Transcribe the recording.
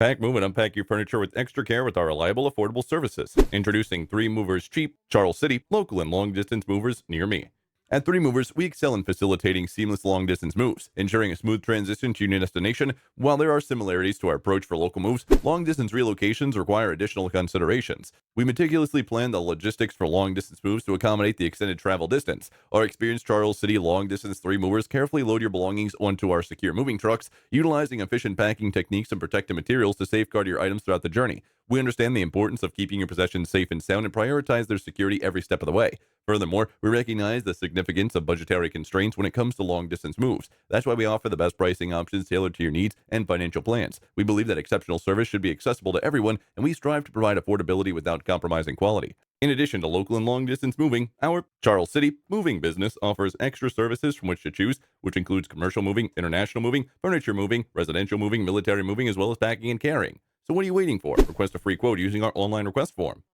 Pack, move, and unpack your furniture with extra care with our reliable, affordable services. Introducing 3 Movers Cheap, Charles City, local and long distance movers near me. At 3 Movers, we excel in facilitating seamless long distance moves, ensuring a smooth transition to your new destination. While there are similarities to our approach for local moves, long distance relocations require additional considerations. We meticulously plan the logistics for long distance moves to accommodate the extended travel distance. Our experienced Charles City long distance 3 Movers carefully load your belongings onto our secure moving trucks, utilizing efficient packing techniques and protective materials to safeguard your items throughout the journey. We understand the importance of keeping your possessions safe and sound and prioritize their security every step of the way. Furthermore, we recognize the significance of budgetary constraints when it comes to long distance moves. That's why we offer the best pricing options tailored to your needs and financial plans. We believe that exceptional service should be accessible to everyone, and we strive to provide affordability without compromising quality. In addition to local and long distance moving, our Charles City moving business offers extra services from which to choose, which includes commercial moving, international moving, furniture moving, residential moving, military moving, as well as packing and carrying. So what are you waiting for? Request a free quote using our online request form.